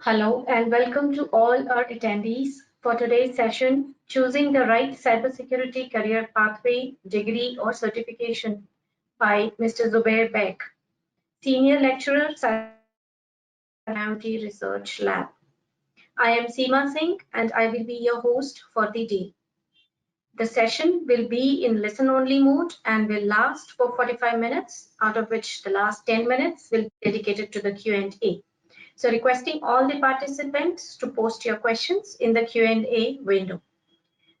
Hello and welcome to all our attendees for today's session, Choosing the Right Cybersecurity Career Pathway, Degree or Certification by Mr. Zubair Beg, Senior Lecturer, Cybersecurity Research Lab. I am Seema Singh and I will be your host for the day. The session will be in listen-only mode and will last for 45 minutes, out of which the last 10 minutes will be dedicated to the Q&A. So requesting all the participants to post your questions in the Q&A window.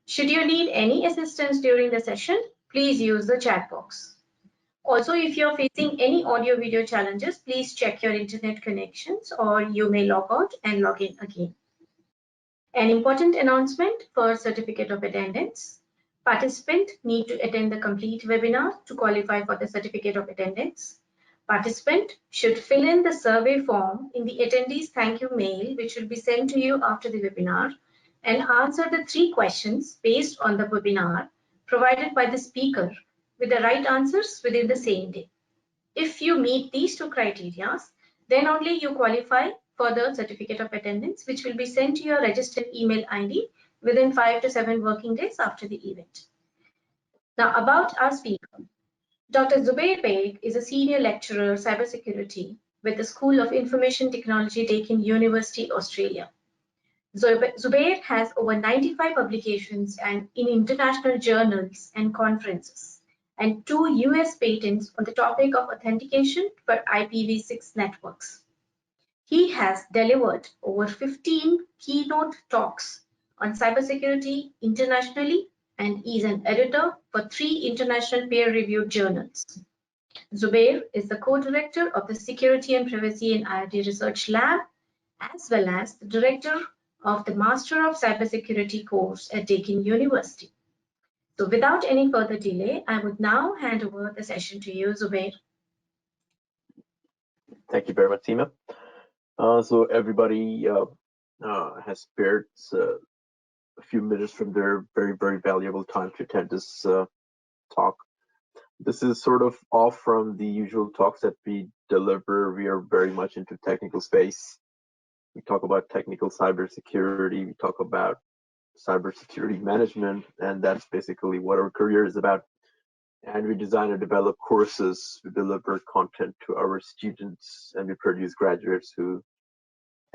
Should you need any assistance during the session, please use the chat box. Also, if you're facing any audio video challenges, please check your internet connections or you may log out and log in again. An important announcement for certificate of attendance. Participant need to attend the complete webinar to qualify for the certificate of attendance. Participant should fill in the survey form in the attendees thank you mail, which will be sent to you after the webinar, and answer the 3 questions based on the webinar provided by the speaker with the right answers within the same day. If you meet these 2 criteria, then only you qualify for the certificate of attendance, which will be sent to your registered email ID within 5 to 7 working days after the event. Now, about our speaker. Dr. Zubair Beg is a senior lecturer cybersecurity with the School of Information Technology, Deakin University, Australia. Zubair has over 95 publications and in international journals and conferences, and 2 US patents on the topic of authentication for IPv6 networks. He has delivered over 15 keynote talks on cybersecurity internationally and is an editor for 3 international peer-reviewed journals. Zubair is the co-director of the Security and Privacy in IoT Research Lab, as well as the director of the Master of Cybersecurity course at Deakin University. So without any further delay, I would now hand over the session to you, Zubair. Thank you very much, Seema. So everybody has spared a few minutes from their very, very valuable time to attend this talk. This is sort of off from the usual talks that we deliver. We are very much into technical space. We talk about technical cybersecurity. We talk about cybersecurity management, and that's basically what our career is about. And we design and develop courses. We deliver content to our students, and we produce graduates who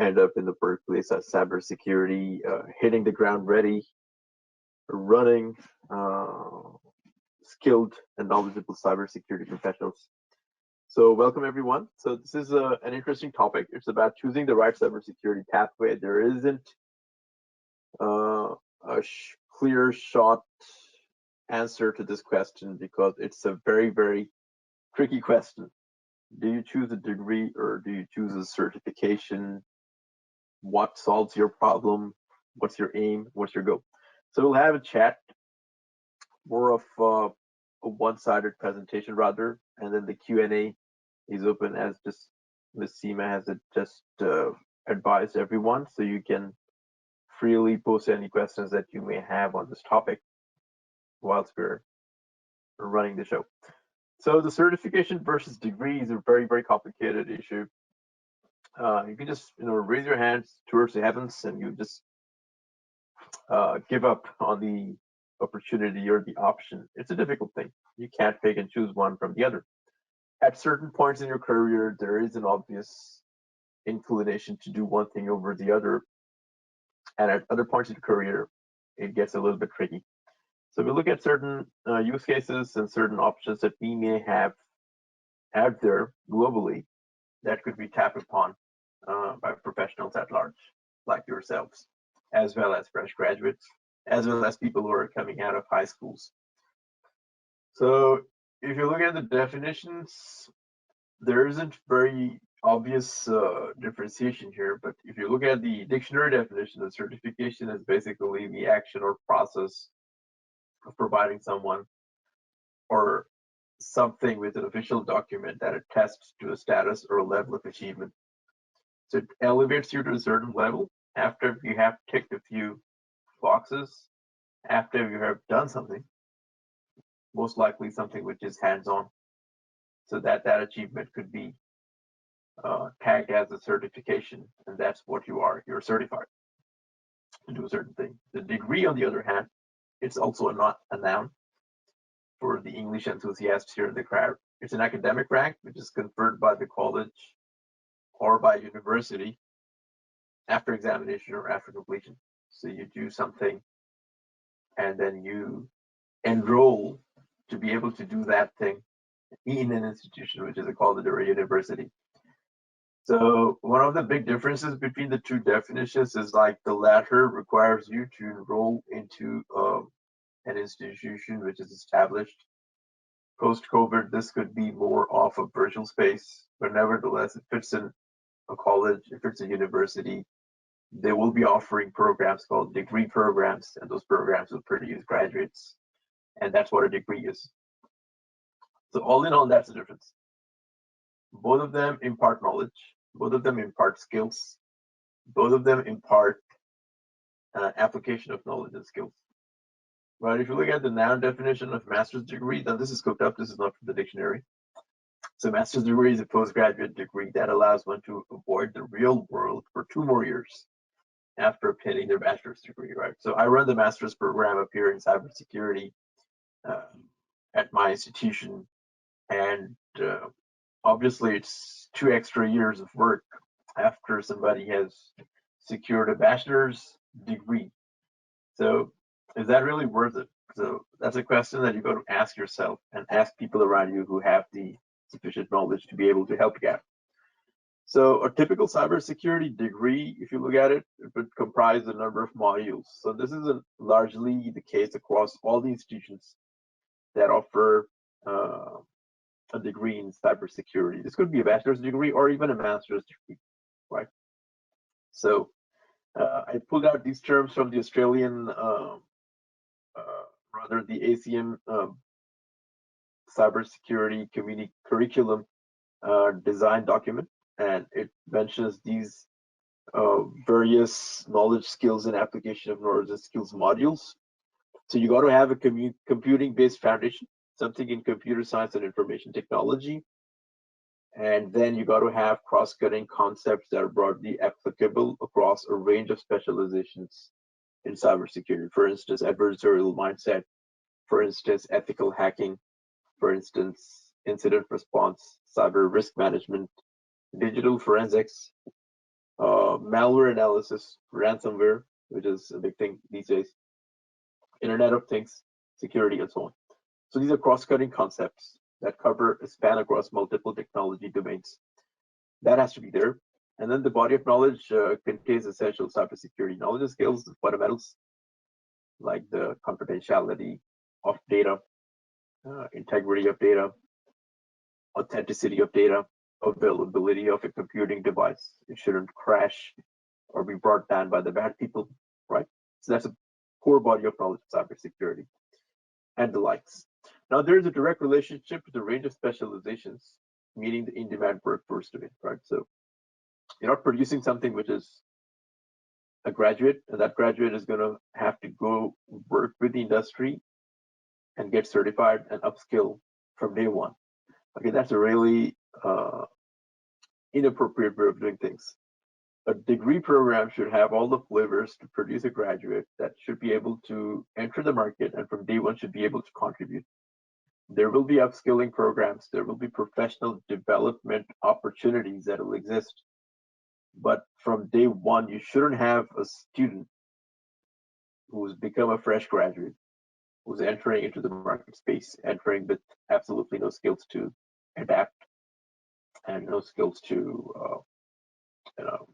end up in the workplace as cybersecurity, hitting the ground ready, running, skilled and knowledgeable cybersecurity professionals. So welcome everyone. So this is an interesting topic. It's about choosing the right cybersecurity pathway. There isn't a clear shot answer to this question because it's a very, very tricky question. Do you choose a degree or do you choose a certification? What solves your problem? What's your aim? What's your goal? So we'll have a chat, more of a one-sided presentation rather, and then the Q&A is open as just Ms. Seema has just advised everyone, so you can freely post any questions that you may have on this topic whilst we're running the show. So the certification versus degree is a very, very complicated issue. You can just raise your hands towards the heavens and you just give up on the opportunity or the option. It's a difficult thing. You can't pick and choose one from the other. At certain points in your career, there is an obvious inclination to do one thing over the other. And at other points in your career, it gets a little bit tricky. So we look at certain use cases and certain options that we may have out there globally that could be tapped upon by professionals at large, like yourselves, as well as fresh graduates, as well as people who are coming out of high schools. So if you look at the definitions, there isn't very obvious differentiation here, but if you look at the dictionary definition, the certification is basically the action or process of providing someone or something with an official document that attests to a status or a level of achievement. So it elevates you to a certain level after you have ticked a few boxes, after you have done something, most likely something which is hands-on, so that achievement could be tagged as a certification, and that's what you are. You're certified to do a certain thing. The degree, on the other hand, it's also not a noun for the English enthusiasts here in the crowd. It's an academic rank which is conferred by the college or by university after examination or after completion. So you do something and then you enroll to be able to do that thing in an institution, which is a college or a university. So one of the big differences between the two definitions is like the latter requires you to enroll into an institution which is established. Post-COVID, this could be more of a virtual space, but nevertheless, if it's in a college, if it's a university, they will be offering programs called degree programs, and those programs will produce graduates, and that's what a degree is. So all in all, that's the difference. Both of them impart knowledge, both of them impart skills, both of them impart application of knowledge and skills. Right, if you look at the noun definition of master's degree, then this is cooked up, this is not from the dictionary. So master's degree is a postgraduate degree that allows one to avoid the real world for 2 more years after obtaining their bachelor's degree, right? So I run the master's program up here in cybersecurity at my institution, and obviously it's 2 extra years of work after somebody has secured a bachelor's degree. So is that really worth it? So that's a question that you got to ask yourself and ask people around you who have the sufficient knowledge to be able to help you out. So a typical cybersecurity degree, if you look at it, it would comprise a number of modules. So this is largely the case across all the institutions that offer a degree in cybersecurity. This could be a bachelor's degree or even a master's degree, right? So I pulled out these terms from the Australian, rather the ACM cybersecurity curriculum design document, and it mentions these various knowledge, skills, and application of knowledge and skills modules. So you got to have a computing-based foundation, something in computer science and information technology, and then you got to have cross-cutting concepts that are broadly applicable across a range of specializations in cybersecurity. For instance, adversarial mindset, for instance, ethical hacking, for instance, incident response, cyber risk management, digital forensics, malware analysis, ransomware, which is a big thing these days, Internet of Things, security, and so on. So these are cross-cutting concepts that cover a span across multiple technology domains. That has to be there. And then the body of knowledge contains essential cybersecurity knowledge and skills, the fundamentals, like the confidentiality of data, integrity of data, authenticity of data, availability of a computing device. It shouldn't crash or be brought down by the bad people, right? So that's a core body of knowledge of cybersecurity and the likes. Now, there's a direct relationship with the range of specializations, meaning the in-demand workforce domain, right? So you're not producing something which is a graduate, and that graduate is going to have to go work with the industry and get certified and upskill from day one. Okay, that's a really inappropriate way of doing things. A degree program should have all the flavors to produce a graduate that should be able to enter the market and from day one should be able to contribute. There will be upskilling programs, there will be professional development opportunities that will exist. But from day one, you shouldn't have a student who's become a fresh graduate, who's entering into the market space, entering with absolutely no skills to adapt and no skills to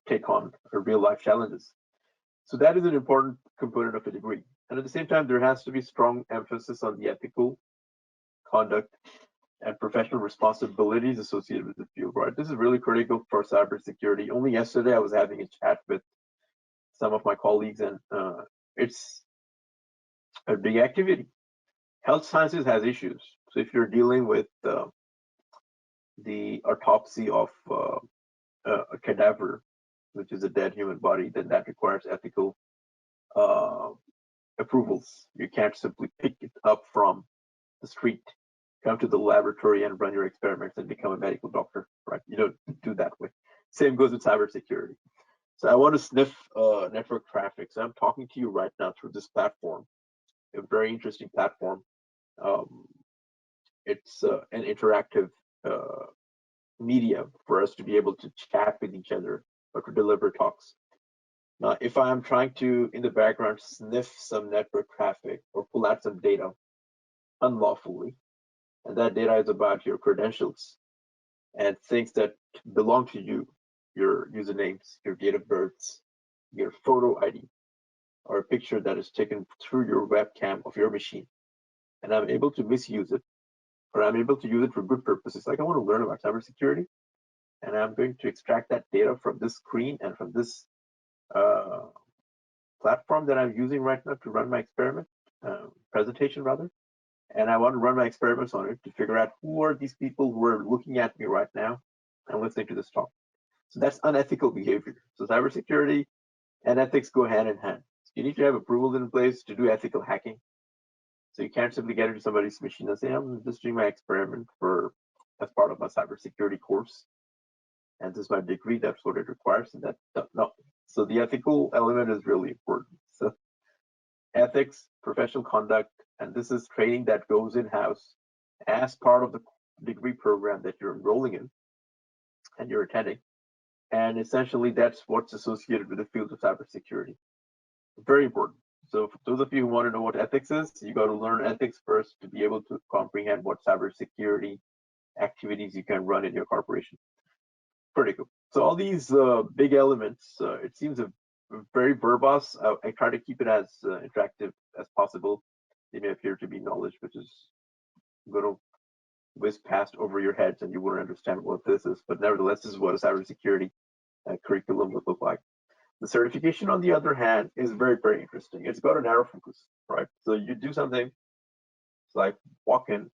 take on real life challenges. So that is an important component of a degree. And at the same time, there has to be strong emphasis on the ethical conduct and professional responsibilities associated with the field, right? This is really critical for cybersecurity. Only yesterday, I was having a chat with some of my colleagues, and it's a big activity. Health sciences has issues. So if you're dealing with the autopsy of a cadaver, which is a dead human body, then that requires ethical approvals. You can't simply pick it up from the street, come to the laboratory and run your experiments and become a medical doctor, right? You don't do that way. Same goes with cybersecurity. So I want to sniff network traffic. So I'm talking to you right now through this platform, a very interesting platform. Um, it's an interactive medium for us to be able to chat with each other or to deliver talks. Now, if I'm trying to, in the background, sniff some network traffic or pull out some data unlawfully, and that data is about your credentials and things that belong to you, your usernames, your date of births, your photo ID, or a picture that is taken through your webcam of your machine, and I'm able to misuse it, or I'm able to use it for good purposes. Like I want to learn about cybersecurity, and I'm going to extract that data from this screen and from this uh, platform that I'm using right now to run my experiment, presentation rather. And I want to run my experiments on it to figure out who are these people who are looking at me right now and listening to this talk. So that's unethical behavior. So cybersecurity and ethics go hand in hand. So you need to have approvals in place to do ethical hacking. So you can't simply get into somebody's machine and say, I'm just doing my experiment for as part of my cybersecurity course. And this is my degree, that's what it requires. And that, no. So the ethical element is really important. So ethics, professional conduct, and this is training that goes in-house as part of the degree program that you're enrolling in and you're attending. And essentially, that's what's associated with the field of cybersecurity. Very important. So for those of you who want to know what ethics is, you got to learn ethics first to be able to comprehend what cybersecurity activities you can run in your corporation. Pretty cool. So all these big elements, it seems very verbose. I try to keep it as interactive as possible. They may appear to be knowledge, which is going to whiz past over your heads and you wouldn't understand what this is. But nevertheless, this is what a cybersecurity curriculum would look like. The certification, on the other hand, is very, very interesting. It's got a narrow focus, right? So you do something, it's like walk in,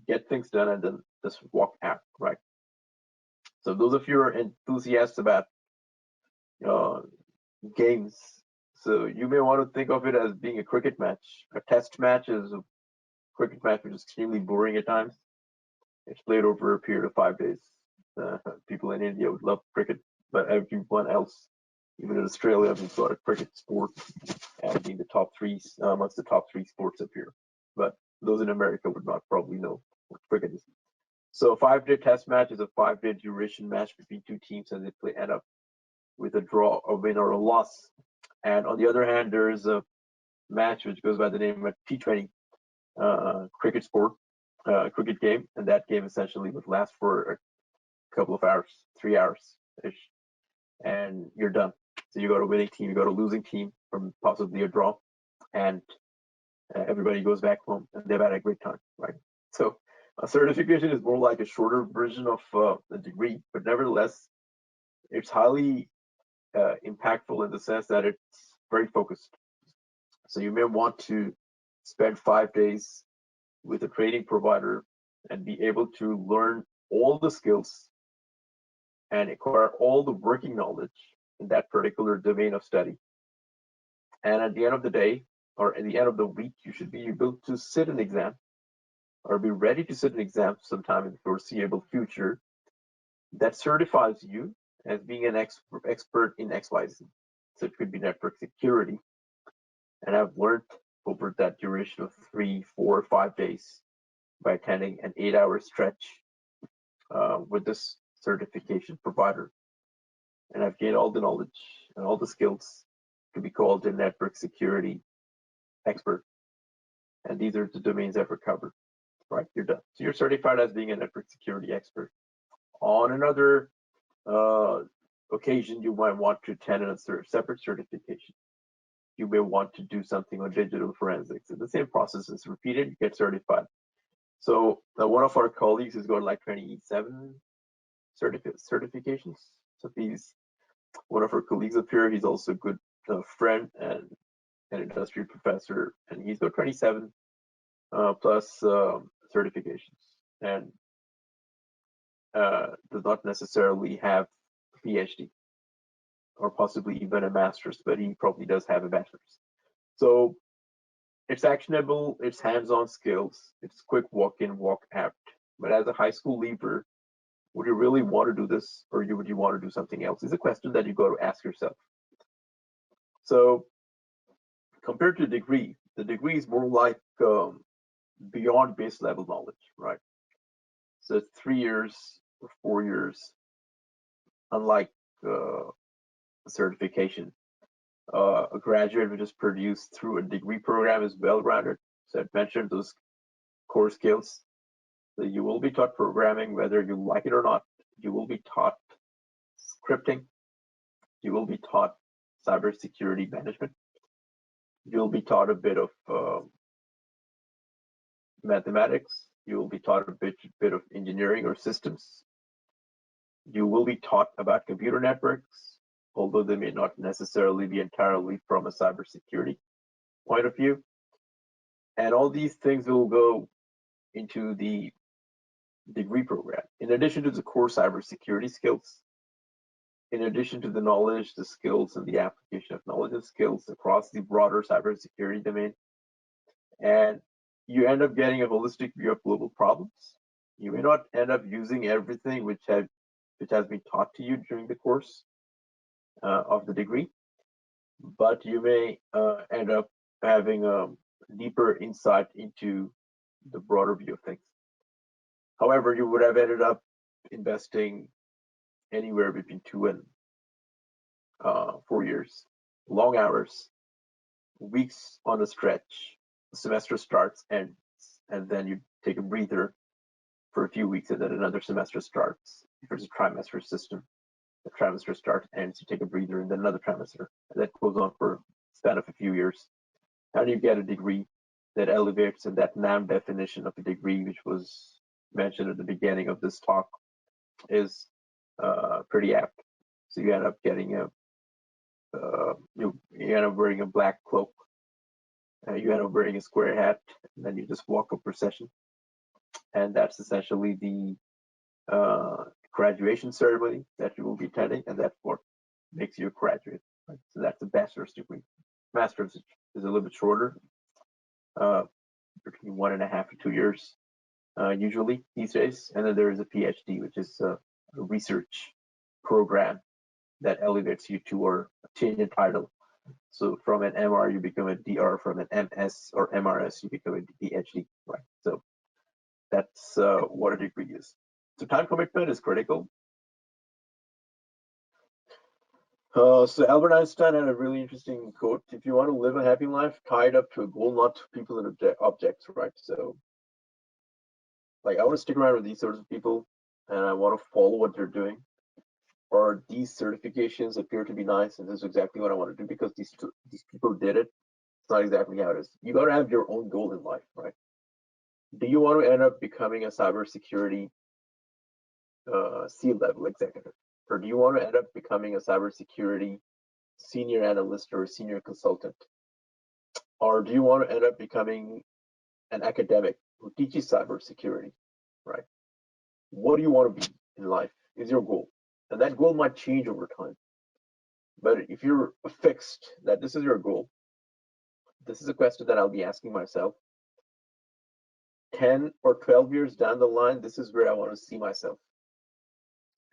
get things done, and then just walk out, right? So those of you who are enthusiasts about games, so you may want to think of it as being a cricket match. A test match is a cricket match which is extremely boring at times. It's played over a period of 5 days. People in India would love cricket, but everyone else, even in Australia, has got a cricket sport and being the top three amongst the top three sports up here. But those in America would not probably know what cricket is. So a 5-day test match is a 5-day duration match between two teams, and they end up with a draw, a win, or a loss. And on the other hand, there is a match which goes by the name of T20 cricket sport, cricket game, and that game essentially would last for a couple of hours, 3 hours ish, and you're done. So you got a winning team, you got a losing team from possibly a draw, and everybody goes back home and they've had a great time, right? So a certification is more like a shorter version of a degree, but nevertheless, it's highly impactful in the sense that it's very focused. So you may want to spend 5 days with a training provider and be able to learn all the skills and acquire all the working knowledge in that particular domain of study. And at the end of the day, or at the end of the week, you should be able to sit an exam or be ready to sit an exam sometime in the foreseeable future that certifies you as being an expert in XYZ. So it could be network security. And I've learned over that duration of 3, 4, 5 days by attending an 8-hour stretch with this certification provider. And I've gained all the knowledge and all the skills to be called a network security expert. And these are the domains I've covered, right? You're done. So you're certified as being a network security expert. On another occasion, you might want to attend a separate certification. You may want to do something on digital forensics. And the same process is repeated, you get certified. So one of our colleagues has got like 27 certifications. So one of our colleagues up here, he's also a good friend and an industry professor, and he's got 27 plus certifications, and does not necessarily have a PhD or possibly even a master's, but he probably does have a bachelor's. So it's actionable, it's hands-on skills, it's quick walk-in, walk-out. But as a high school leaver, Would you really want to do this, or would you want to do something else? Is a question that you got to ask yourself. So compared to a degree, the degree is more like beyond base level knowledge, right? So it's 3 years or 4 years, unlike a certification. A graduate which is produced through a degree program is well-rounded. So I've mentioned those core skills. So you will be taught programming whether you like it or not. You will be taught scripting. You will be taught cybersecurity management. You'll be taught a bit of mathematics. You will be taught a bit of engineering or systems. You will be taught about computer networks, although they may not necessarily be entirely from a cybersecurity point of view. And all these things will go into the degree program. In addition to the core cybersecurity skills, in addition to the knowledge, the skills, and the application of knowledge and skills across the broader cybersecurity domain, and you end up getting a holistic view of global problems. You may not end up using everything which has been taught to you during the course of the degree, but you may end up having a deeper insight into the broader view of things. However, you would have ended up investing anywhere between 2 and 4 years, long hours, weeks on a stretch. The semester starts, ends, and then you take a breather for a few weeks, and then another semester starts. If it's a trimester system, the trimester starts, ends, you take a breather, and then another trimester. And that goes on for a span of a few years. And you get a degree that elevates, and that NAM definition of a degree, which was mentioned at the beginning of this talk, is pretty apt. So you end up getting you end up wearing a black cloak, you end up wearing a square hat, and then you just walk a procession, and that's essentially the graduation ceremony that you will be attending, and that's what makes you a graduate. Right? So that's a bachelor's degree. Master's is a little bit shorter, between 1.5 to 2 years, usually these days. And then there is a PhD, which is a research program that elevates you to or change in title. So from an MR, you become a DR. From an MS or MRS, you become a PhD. Right. So that's what a degree is. So time commitment is critical. So Albert Einstein had a really interesting quote: "If you want to live a happy life, tie it up to a goal, not to people and objects." Right. So, like, I want to stick around with these sorts of people, and I want to follow what they're doing. Or these certifications appear to be nice, and this is exactly what I want to do because these people did it. It's not exactly how it is. You got to have your own goal in life, right? Do you want to end up becoming a cybersecurity C-level executive, or do you want to end up becoming a cybersecurity senior analyst or a senior consultant, or do you want to end up becoming an academic who teaches cybersecurity, right? What do you want to be in life is your goal, and that goal might change over time. But if you're fixed that this is your goal, this is a question that I'll be asking myself. 10 or 12 years down the line, this is where I want to see myself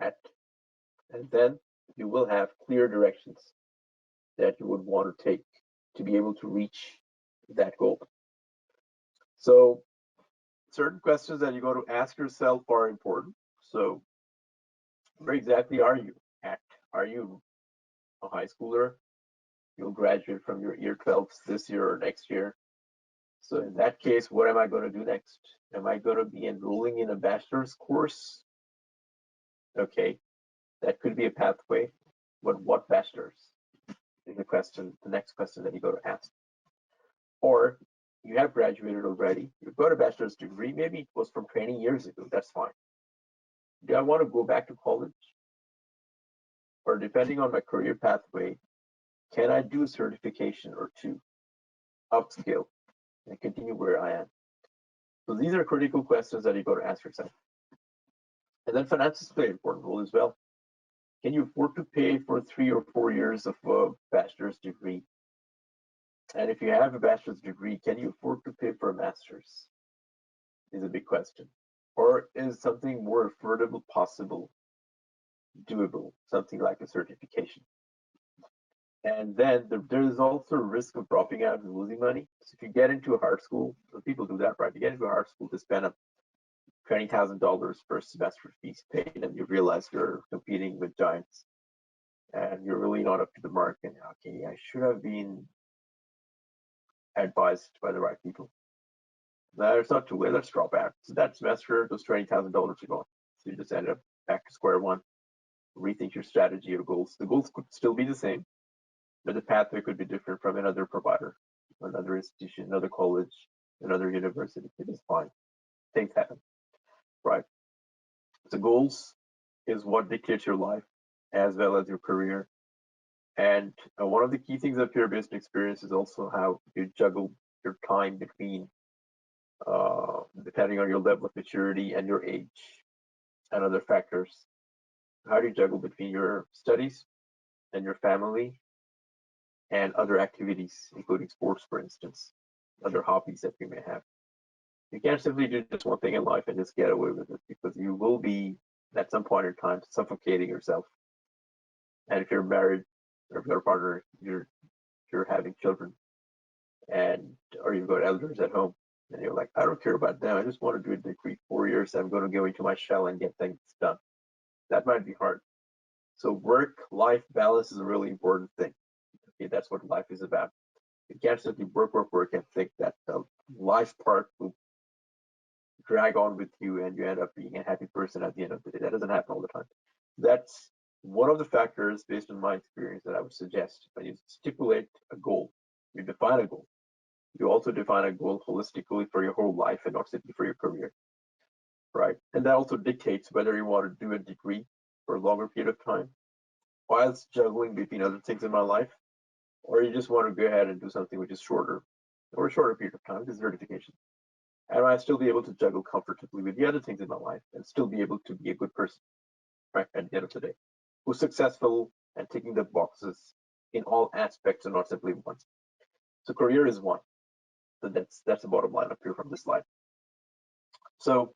at. And then you will have clear directions that you would want to take to be able to reach that goal. So certain questions that you got to ask yourself are important. So where exactly are you at? Are you a high schooler? You'll graduate from your year 12 this year or next year. So in that case, what am I going to do next? Am I going to be enrolling in a bachelor's course? Okay, that could be a pathway, but what bachelor's is the next question that you got to ask. Or you have graduated already, you've got a bachelor's degree, maybe it was from 20 years ago, that's fine. Do I want to go back to college? Or depending on my career pathway, can I do a certification or two, upskill, and continue where I am? So these are critical questions that you got to ask yourself. And then finances play an important role as well. Can you afford to pay for 3 or 4 years of a bachelor's degree? And if you have a bachelor's degree, can you afford to pay for a master's? Is a big question. Or is something more affordable possible, doable, something like a certification? And then there's also a risk of dropping out and losing money. So if you get into a hard school, so people do that, right? You get into a hard school to spend up $20,000 per semester fees paid, and you realize you're competing with giants, and you're really not up to the mark. And okay, I should have been advised by the right people. No, it's not too late. Let's drop out. So that semester, those $20,000 are gone. So you just end up back to square one. Rethink your strategy, your goals. The goals could still be the same, but the pathway could be different from another provider, another institution, another college, another university. It is fine. Things happen, right? The goals is what dictates your life as well as your career. And one of the key things of peer-based experience is also how you juggle your time between, depending on your level of maturity and your age and other factors. How do you juggle between your studies and your family and other activities, including sports, for instance, other hobbies that you may have? You can't simply do just one thing in life and just get away with it, because you will be, at some point in time, suffocating yourself. And if you're married or if you're a partner, you're having children, and or you've got elders at home, and you're like, I don't care about them. I just want to do a degree 4 years. I'm going to go into my shell and get things done. That might be hard. So work-life balance is a really important thing. Okay, that's what life is about. You can't simply work, work, work, and think that the life part will drag on with you and you end up being a happy person at the end of the day. That doesn't happen all the time. That's one of the factors, based on my experience, that I would suggest when you stipulate a goal, you define a goal. You also define a goal holistically for your whole life and not simply for your career, right? And that also dictates whether you want to do a degree for a longer period of time whilst juggling between other things in my life, or you just want to go ahead and do something which is shorter or a shorter period of time, this certification. And I still be able to juggle comfortably with the other things in my life and still be able to be a good person, right, at the end of the day, who's successful and ticking the boxes in all aspects and not simply one. So career is one. So that's the bottom line up here from this slide. So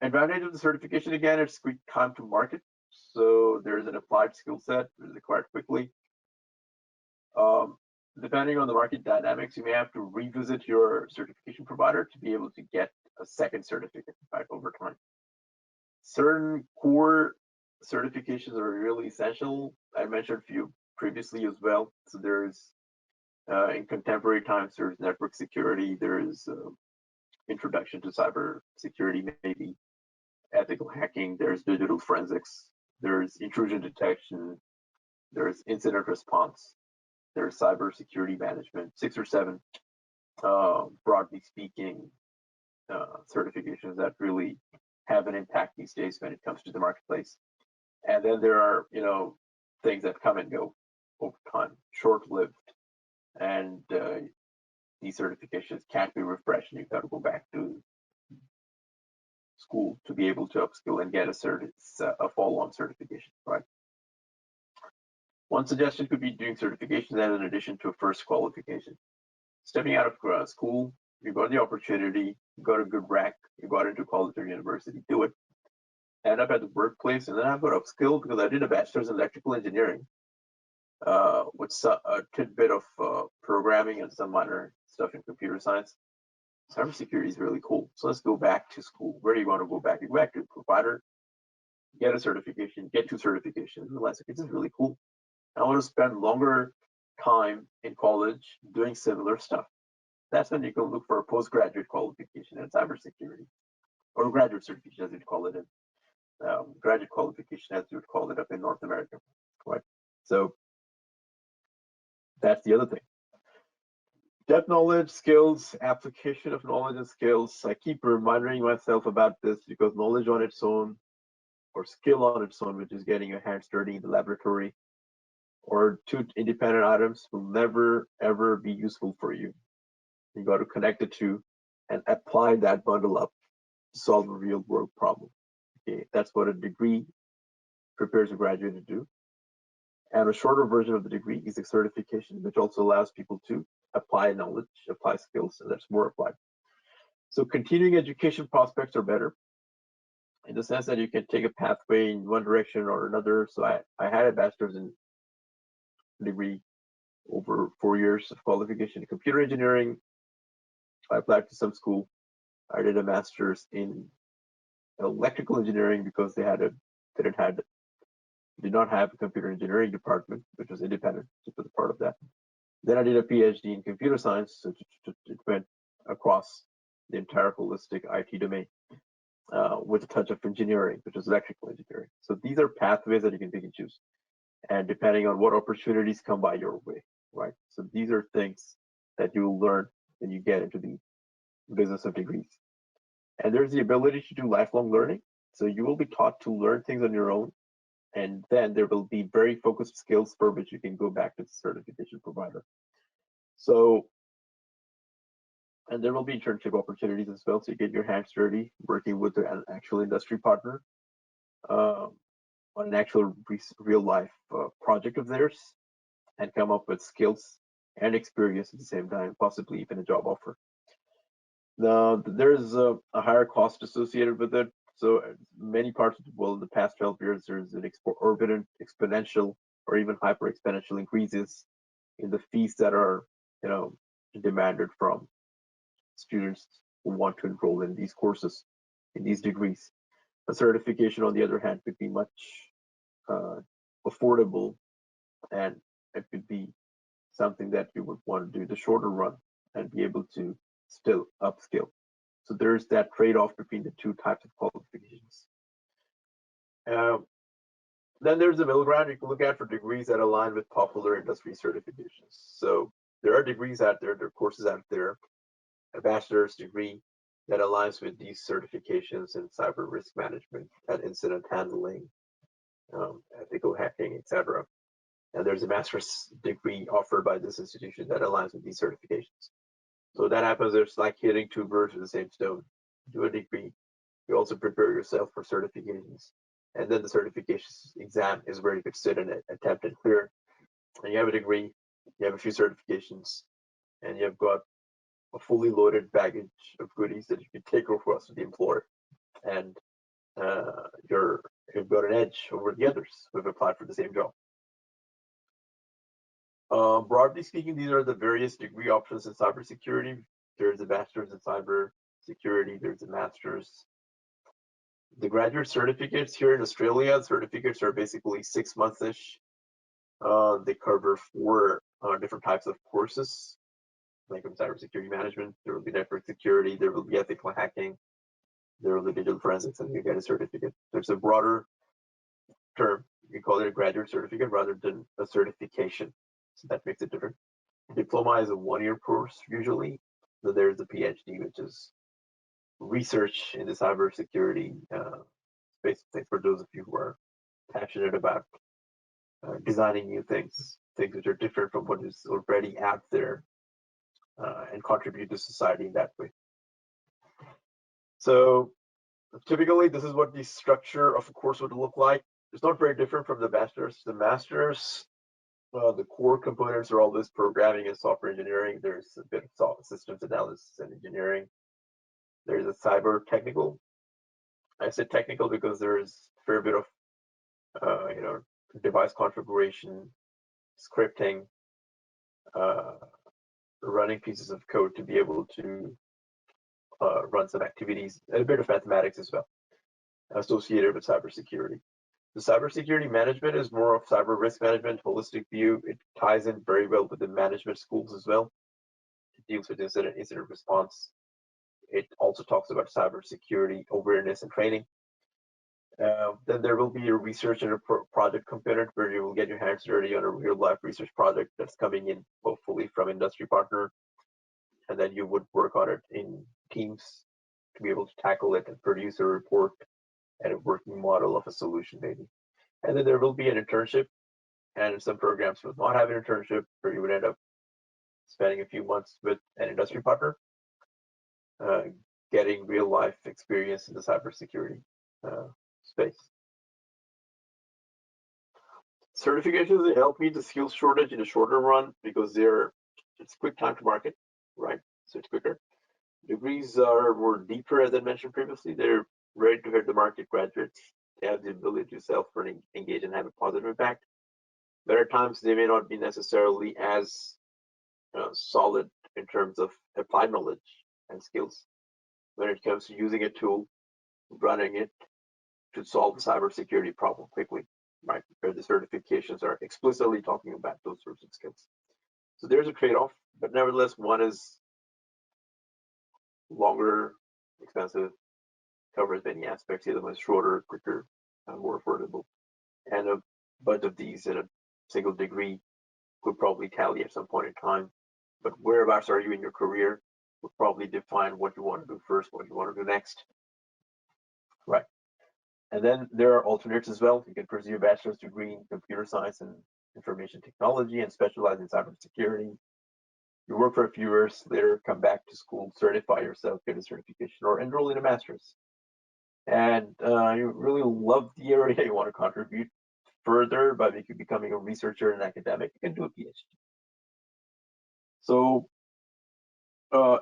advantage of the certification, again, it's quick time to market. So there's an applied skill set that is acquired quickly. Depending on the market dynamics, you may have to revisit your certification provider to be able to get a second certificate, right, over time. Certain core certifications are really essential. I mentioned a few previously as well. So there's, in contemporary times, there's network security, there's introduction to cybersecurity, maybe ethical hacking, there's digital forensics, there's intrusion detection, there's incident response, there's cybersecurity management, 6 or 7, broadly speaking, certifications that really have an impact these days when it comes to the marketplace. And then there are, things that come and go over time, short-lived, and these certifications can't be refreshed, and you've got to go back to school to be able to upskill and get a follow-on certification, right? One suggestion could be doing certifications as an addition to a first qualification. Stepping out of school, you got the opportunity, you got a good rank, you got into college or university, do it. End up at the workplace, and then I've got upskilled because I did a bachelor's in electrical engineering with a tidbit of programming and some minor stuff in computer science. Cybersecurity is really cool. So let's go back to school. Where do you want to go back? You go back to a provider, get a certification, get 2 certifications. Realize, okay, this is really cool. I want to spend longer time in college doing similar stuff. That's when you can look for a postgraduate qualification in cybersecurity, or graduate certification, as you'd call it, in graduate qualification, as you would call it up in North America, right? So that's the other thing. Depth knowledge, skills, application of knowledge and skills. I keep reminding myself about this because knowledge on its own, or skill on its own, which is getting your hands dirty in the laboratory, or 2 independent items, will never ever be useful for you. You got to connect the 2 and apply that bundle up to solve a real world problem. Okay, that's what a degree prepares a graduate to do. And a shorter version of the degree is a certification, which also allows people to apply knowledge, apply skills, and that's more applied. So continuing education prospects are better. in the sense that you can take a pathway in one direction or another. So I had a bachelor's in degree over 4 years of qualification in computer engineering. I applied to some school. I did a master's in electrical engineering because they did not have a computer engineering department, which was independent, which was a part of that. Then I did a PhD in computer science, so it went across the entire holistic IT domain with a touch of engineering, which is electrical engineering. So these are pathways that you can pick and choose, and depending on what opportunities come by your way, right? So these are things that you will learn when you get into the business of degrees. And there's the ability to do lifelong learning. So you will be taught to learn things on your own, and then there will be very focused skills for which you can go back to the certification provider. So, and there will be internship opportunities as well. So you get your hands dirty working with an actual industry partner on an actual real life project of theirs, and come up with skills and experience at the same time, possibly even a job offer. Now, there's a higher cost associated with it. So many parts of the world in the past 12 years, there's an exponential or even hyper exponential increases in the fees that are, demanded from students who want to enroll in these courses, in these degrees. A certification, on the other hand, could be much affordable, and it could be something that you would want to do the shorter run and be able to still upskill. So there's that trade-off between the two types of qualifications. Then there's a middle ground you can look at for degrees that align with popular industry certifications. So there are degrees out there, there are courses out there, a bachelor's degree that aligns with these certifications in cyber risk management and incident handling, ethical hacking, etc. And there's a master's degree offered by this institution that aligns with these certifications. So that happens, there's like hitting two birds with the same stone. Do a degree, you also prepare yourself for certifications. And then the certifications exam is where you could sit and attempt and clear. And you have a degree, you have a few certifications, and you've got a fully loaded baggage of goodies that you can take across to the employer. And you've got an edge over the others who have applied for the same job. Broadly speaking, these are the various degree options in cybersecurity. There's a bachelor's in cybersecurity, there's a master's. The graduate certificates here in Australia, certificates are basically 6 months-ish. They cover 4 different types of courses, like in cybersecurity management. There will be network security, there will be ethical hacking, there will be digital forensics, and you get a certificate. There's a broader term, you call it a graduate certificate rather than a certification. So that makes it different. Diploma is a 1-year course usually. So there's a PhD, which is research in the cybersecurity space. For those of you who are passionate about designing new things which are different from what is already out there, and contribute to society in that way. So typically, this is what the structure of a course would look like. It's not very different from the bachelor's. The master's, the core components are always programming and software engineering. There's a bit of systems analysis and engineering. There's a cyber technical. I said technical because there's a fair bit of device configuration, scripting, running pieces of code to be able to run some activities, and a bit of mathematics as well, associated with cybersecurity. The cybersecurity management is more of cyber risk management, holistic view. It ties in very well with the management schools as well. It deals with incident response. It also talks about cybersecurity awareness and training. Then there will be a research and a project component where you will get your hands dirty on a real life research project that's coming in, hopefully from industry partner. And then you would work on it in teams to be able to tackle it and produce a report and a working model of a solution maybe. And then there will be an internship, and some programs will not have an internship where you would end up spending a few months with an industry partner, getting real life experience in the cybersecurity space. Certifications, they help meet the skills shortage in a shorter run because it's quick time to market, right? So it's quicker. Degrees are more deeper, as I mentioned previously. They're ready to hit the market graduates. They have the ability to self-engage and have a positive impact. But at times they may not be necessarily as solid in terms of applied knowledge and skills when it comes to using a tool, running it to solve the cybersecurity problem quickly, right? Where the certifications are explicitly talking about those sorts of skills. So there's a trade-off, but nevertheless, one is longer, expensive, covers many aspects. The other one is shorter, quicker, and more affordable. And a bunch of these in a single degree could probably tally at some point in time. But whereabouts are you in your career would probably define what you want to do first, what you want to do next. Right. And then there are alternates as well. You can pursue a bachelor's degree in computer science and information technology and specialize in cybersecurity. You work for a few years, later come back to school, certify yourself, get a certification, or enroll in a master's. And you really love the area, you want to contribute further by becoming a researcher and academic, you can do a PhD. So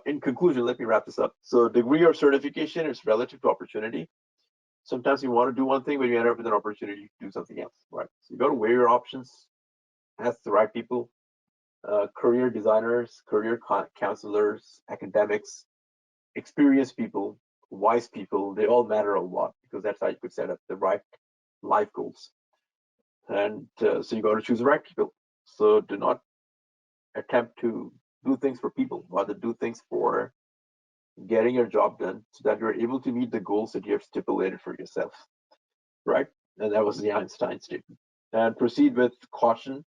in conclusion, let me wrap this up. So degree or certification is relative to opportunity. Sometimes you want to do one thing, but you end up with an opportunity to do something else, right? So you got to weigh your options, ask the right people, career designers, career counselors, academics, experienced people, wise people, they all matter a lot because that's how you could set up the right life goals. And so you got to choose the right people. So do not attempt to do things for people, rather do things for getting your job done so that you're able to meet the goals that you have stipulated for yourself, right? And that was the Einstein statement. And proceed with caution,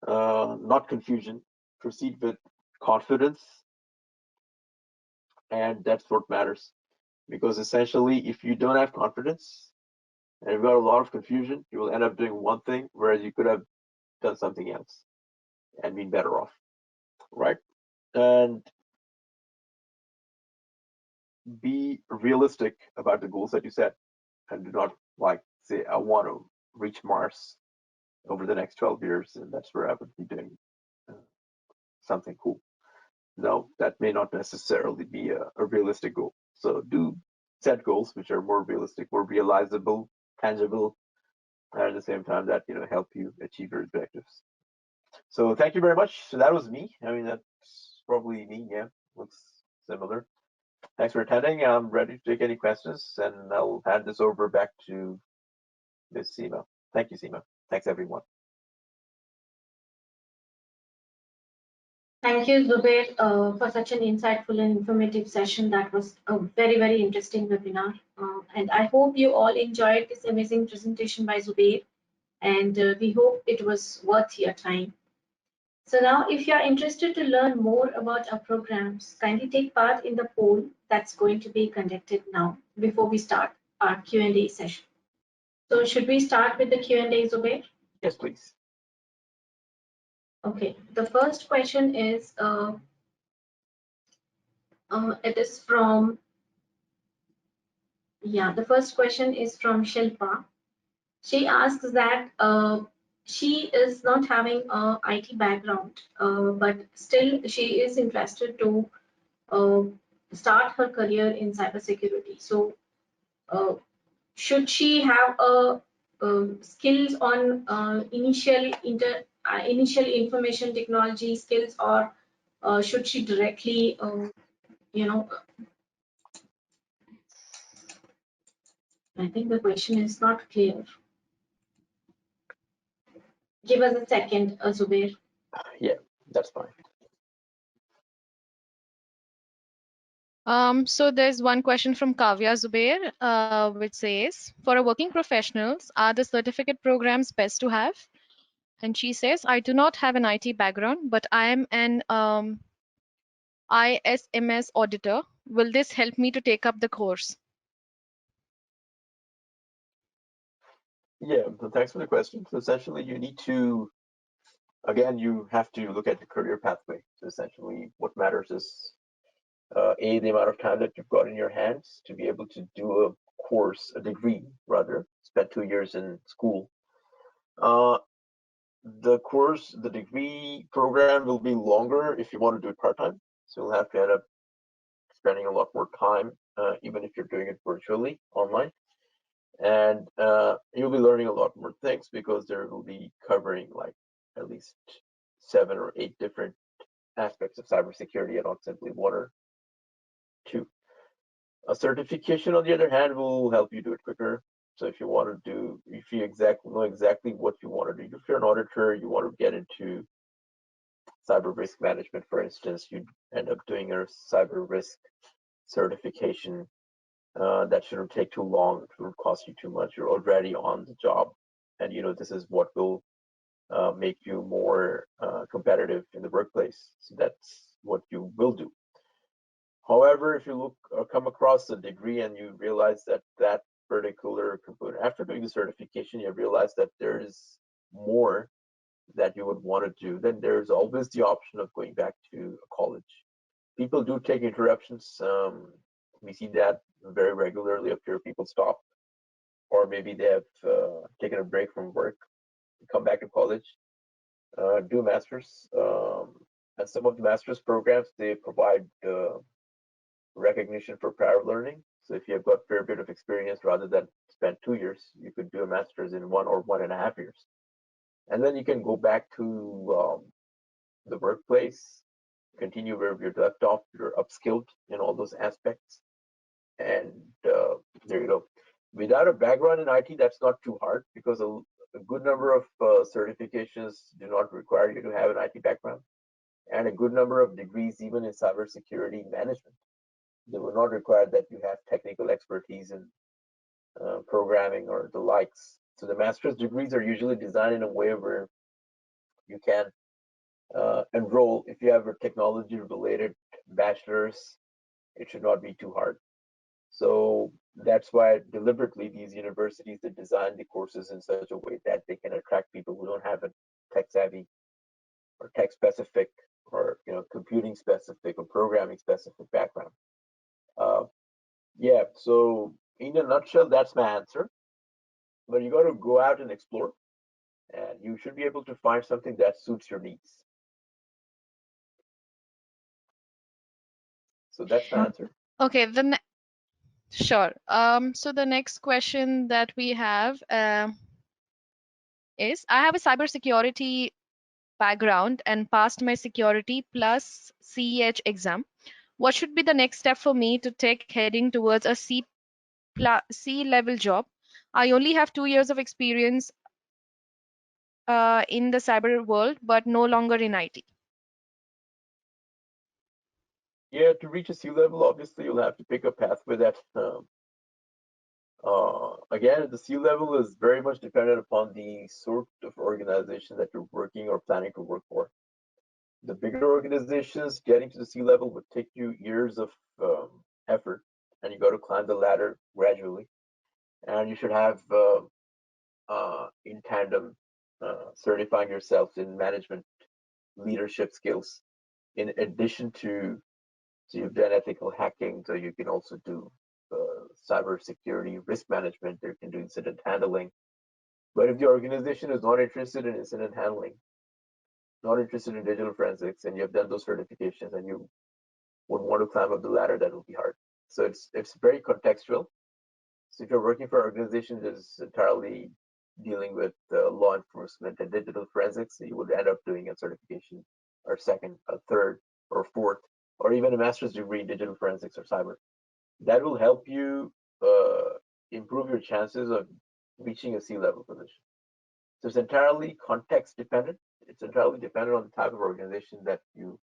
not confusion. Proceed with confidence, and that's what matters. Because essentially, if you don't have confidence and you've got a lot of confusion, you will end up doing one thing, whereas you could have done something else and been better off, right? And be realistic about the goals that you set, and do not like say, I want to reach Mars over the next 12 years, and that's where I would be doing something cool. No, that may not necessarily be a realistic goal. So do set goals which are more realistic, more realizable, tangible, and at the same time that help you achieve your objectives. So thank you very much. So that was me. I mean, that's probably me. Yeah, looks similar. Thanks for attending. I'm ready to take any questions, and I'll hand this over back to Ms. Seema. Thank you, Seema. Thanks, everyone. Thank you, Zubair, for such an insightful and informative session. That was a very, very interesting webinar. And I hope you all enjoyed this amazing presentation by Zubair. And we hope it was worth your time. So now, if you are interested to learn more about our programs, kindly take part in the poll that's going to be conducted now before we start our Q&A session. So should we start with the Q&A, Zubair? Yes, please. Okay, the first question is, it is from, the first question is from Shilpa. She asks that she is not having a IT background, but still she is interested to start her career in cybersecurity. So should she have skills on initial information technology skills, or should she directly I think the question is not clear. Give us a second, Zubair. Yeah, that's fine. So there's one question from Kavya Zubair, which says, for a working professionals, are the certificate programs best to have? And she says, I do not have an IT background, but I am an ISMS auditor. Will this help me to take up the course? Yeah, so thanks for the question. So essentially, you need to, again, you have to look at the career pathway. So essentially, what matters is the amount of time that you've got in your hands to be able to do a course, a degree rather, spend 2 years in school. The degree program will be longer if you want to do it part-time. So you'll have to end up spending a lot more time even if you're doing it virtually online. And you'll be learning a lot more things because there will be covering like at least 7 or 8 different aspects of cybersecurity and not simply one or two. A certification, on the other hand, will help you do it quicker. So if you want to do, if you know exactly what you want to do, if you're an auditor, you want to get into cyber risk management, for instance, you end up doing a cyber risk certification. That shouldn't take too long. It shouldn't cost you too much. You're already on the job, and you know this is what will make you more competitive in the workplace. So that's what you will do. However, if you look or come across a degree and you realize that that particular component, after doing the certification, you realize that there is more that you would want to do, then there's always the option of going back to college. People do take interruptions. We see that very regularly up here. People stop, or maybe they have taken a break from work, come back to college, do masters. And some of the master's programs, they provide recognition for prior learning. So if you have got a fair bit of experience, rather than spend 2 years, you could do a master's in 1 or 1.5 years. And then you can go back to the workplace, continue where you're left off, you're upskilled in all those aspects. And there you go. Without a background in IT, that's not too hard because a good number of certifications do not require you to have an IT background. And a good number of degrees, even in cybersecurity management, they will not require that you have technical expertise in programming or the likes. So the master's degrees are usually designed in a way where you can enroll. If you have a technology related bachelor's, it should not be too hard. So that's why deliberately these universities, they design the courses in such a way that they can attract people who don't have a tech savvy or tech specific or computing specific or programming specific background. Yeah, so in a nutshell, that's my answer. But you got to go out and explore, and you should be able to find something that suits your needs. So that's my answer. Okay, sure. So the next question that we have is, I have a cybersecurity background and passed my security plus CEH exam. What should be the next step for me to take heading towards a C level job? I only have 2 years of experience in the cyber world, but no longer in IT. Yeah, to reach a C level, obviously you'll have to pick a pathway that again, the C level is very much dependent upon the sort of organization that you're working or planning to work for. The bigger organizations, getting to the C level would take you years of effort, and you got to climb the ladder gradually. And you should have in tandem certifying yourself in management leadership skills in addition to, so you've done ethical hacking, so you can also do cyber security risk management, you can do incident handling. But if the organization is not interested in incident handling, not interested in digital forensics, and you have done those certifications and you would want to climb up the ladder, that will be hard. So it's very contextual. So if you're working for an organization that is entirely dealing with law enforcement and digital forensics, you would end up doing a certification or second, a third, or fourth, or even a master's degree in digital forensics or cyber. That will help you improve your chances of reaching a C-level position. So it's entirely context dependent. It's entirely dependent on the type of organization that you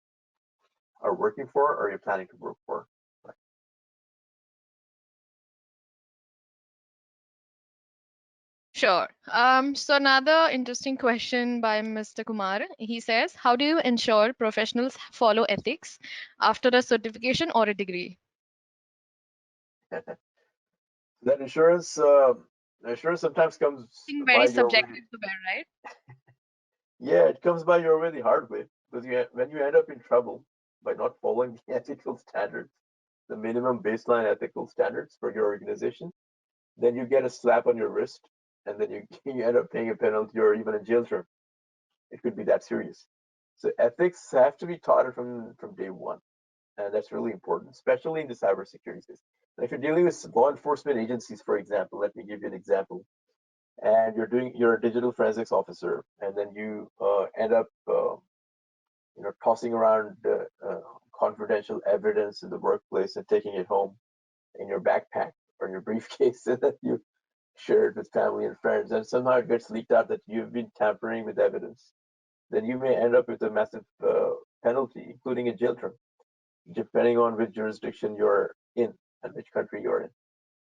are working for or you're planning to work for. Sure. So another interesting question by Mr. Kumar. He says, how do you ensure professionals follow ethics after a certification or a degree? That assurance sometimes comes by Very your way. subjective to bear, right? Yeah, it comes by your way the hard way because when you end up in trouble by not following the ethical standards, the minimum baseline ethical standards for your organization, then you get a slap on your wrist, and then you end up paying a penalty or even a jail term. It could be that serious. So ethics have to be taught from day one, and that's really important, especially in the cybersecurity space. If you're dealing with law enforcement agencies, for example, let me give you an example, and you're a digital forensics officer, and then you end up tossing around confidential evidence in the workplace and taking it home in your backpack or your briefcase, and then you share it with family and friends, and somehow it gets leaked out that you've been tampering with evidence, then you may end up with a massive penalty, including a jail term, depending on which jurisdiction you're in and which country you're in.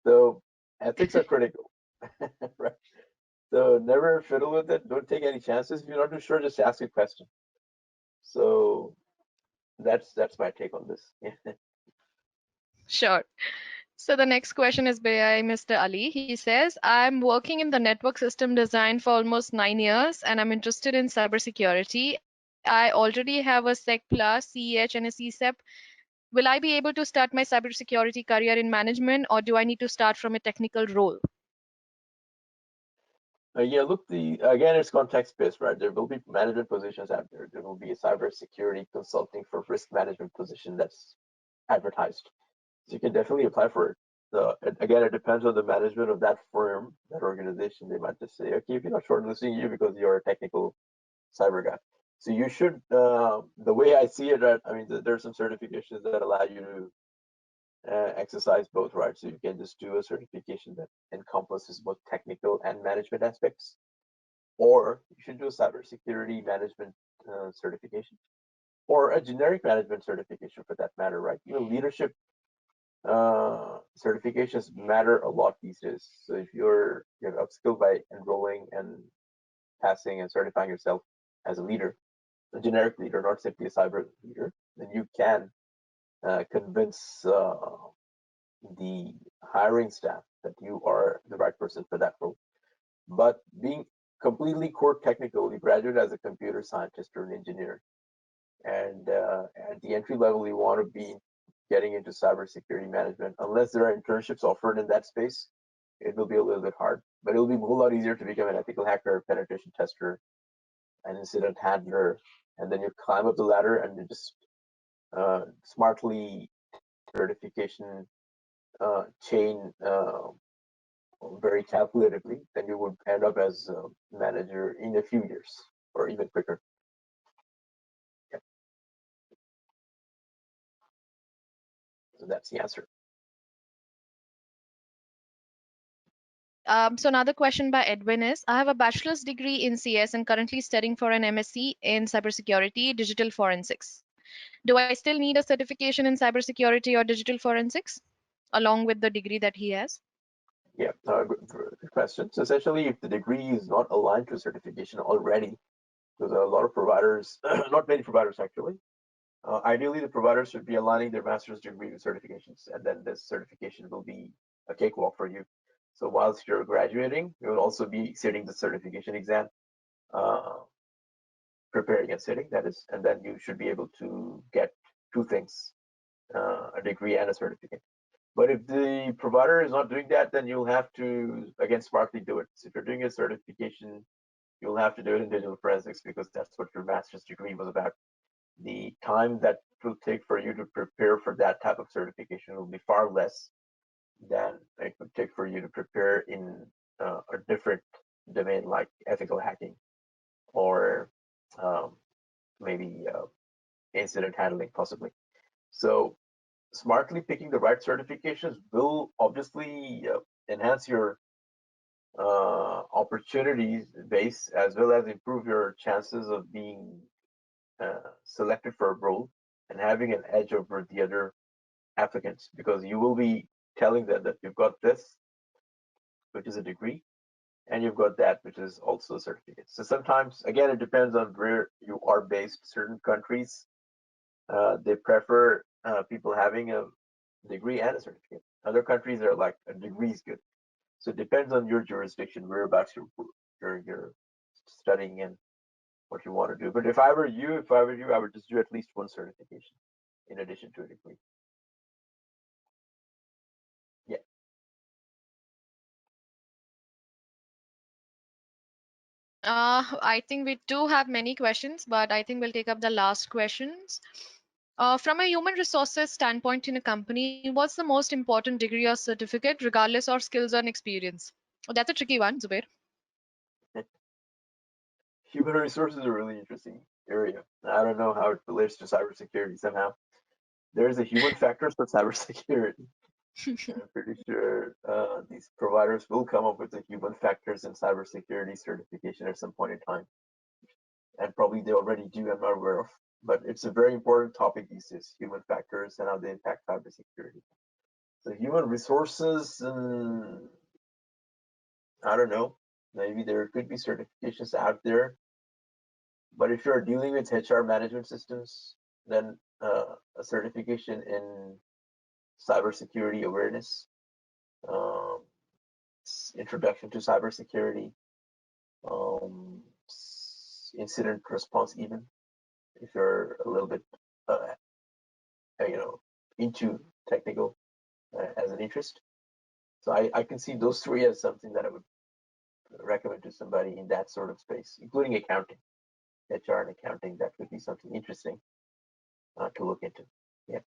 So ethics are critical, right? So never fiddle with it. Don't take any chances. If you're not too sure, just ask a question. So that's my take on this. Sure. So the next question is by Mr. Ali. He says, I'm working in the network system design for almost 9 years and I'm interested in cybersecurity. I already have a Sec Plus, CEH, and a CSEP. Will I be able to start my cybersecurity career in management or do I need to start from a technical role? Yeah, look, again, it's context-based, right? There will be management positions out there. There will be a cybersecurity consulting for risk management position that's advertised. So you can definitely apply for it. So again, it depends on the management of that firm, that organization. They might just say, okay, if you're not shortlisting you because you're a technical cyber guy. So you should, the way I see it, right, I mean, there's some certifications that allow you to exercise both, right? So you can just do a certification that encompasses both technical and management aspects, or you should do a cybersecurity management certification, or a generic management certification for that matter, right? Leadership certifications matter a lot these days. So if you're upskilled by enrolling and passing and certifying yourself as a leader, a generic leader, not simply a cyber leader, then you can convince the hiring staff that you are the right person for that role. But being completely core technical, you graduate as a computer scientist or an engineer, and at the entry level, you want to be getting into cybersecurity management. Unless there are internships offered in that space, it will be a little bit hard. But it will be a whole lot easier to become an ethical hacker, penetration tester, an incident handler, and then you climb up the ladder and you just smartly certification chain very calculatively, then you would end up as a manager in a few years or even quicker. Yeah. So that's the answer. So another question by Edwin is, I have a bachelor's degree in CS and currently studying for an MSc in cybersecurity, digital forensics. Do I still need a certification in cybersecurity or digital forensics along with the degree that he has? Yeah, good question. So essentially, if the degree is not aligned to a certification already, because a lot of providers, not many providers actually, ideally the providers should be aligning their master's degree with certifications, and then this certification will be a cakewalk for you. So whilst you're graduating, you will also be sitting the certification exam, preparing and sitting, that is, and then you should be able to get two things, a degree and a certificate. But if the provider is not doing that, then you'll have to, again, smartly do it. So if you're doing a certification, you'll have to do it in digital forensics because that's what your master's degree was about. The time that it will take for you to prepare for that type of certification will be far less than it would take for you to prepare in a different domain like ethical hacking or um, maybe incident handling, possibly. So smartly picking the right certifications will obviously enhance your opportunities base as well as improve your chances of being selected for a role and having an edge over the other applicants, because you will be telling them that you've got this, which is a degree, and you've got that, which is also a certificate. So sometimes, again, it depends on where you are based. Certain countries, they prefer people having a degree and a certificate. Other countries are like a degree is good. So it depends on your jurisdiction, whereabouts you're studying and what you want to do. But if I were you, I would just do at least one certification in addition to a degree. Yeah. I think we do have many questions, but I think we'll take up the last questions. From a human resources standpoint in a company, what's the most important degree or certificate, regardless of skills and experience? Oh, that's a tricky one, Zubair. Human resources are a really interesting area. I don't know how it relates to cybersecurity somehow. There is a human factors for cybersecurity. I'm pretty sure these providers will come up with a human factors in cybersecurity certification at some point in time. And probably they already do, I'm not aware of. But it's a very important topic these days, human factors and how they impact cybersecurity. So human resources, I don't know. Maybe there could be certifications out there. But if you're dealing with HR management systems, then a certification in cybersecurity awareness, um, introduction to cybersecurity, um, incident response, even if you're a little bit, into technical as an interest. So I can see those three as something that I would recommend to somebody in that sort of space, including accounting, HR and accounting. That would be something interesting to look into. Yeah.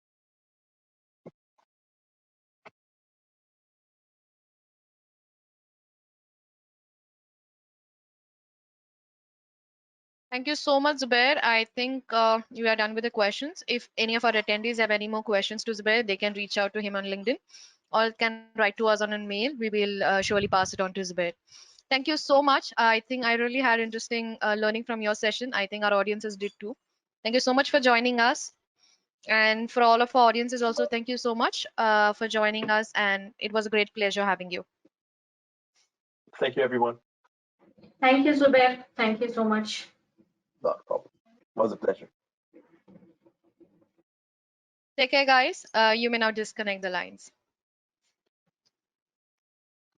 Thank you so much, Zubair. I think we are done with the questions. If any of our attendees have any more questions to Zubair, they can reach out to him on LinkedIn or can write to us on a mail. We will surely pass it on to Zubair. Thank you so much. I think I really had interesting learning from your session. I think our audiences did too. Thank you so much for joining us. And for all of our audiences also, thank you so much for joining us. And it was a great pleasure having you. Thank you, everyone. Thank you, Zubair. Thank you so much. Not a problem. It was a pleasure. Take care, guys. You may now disconnect the lines.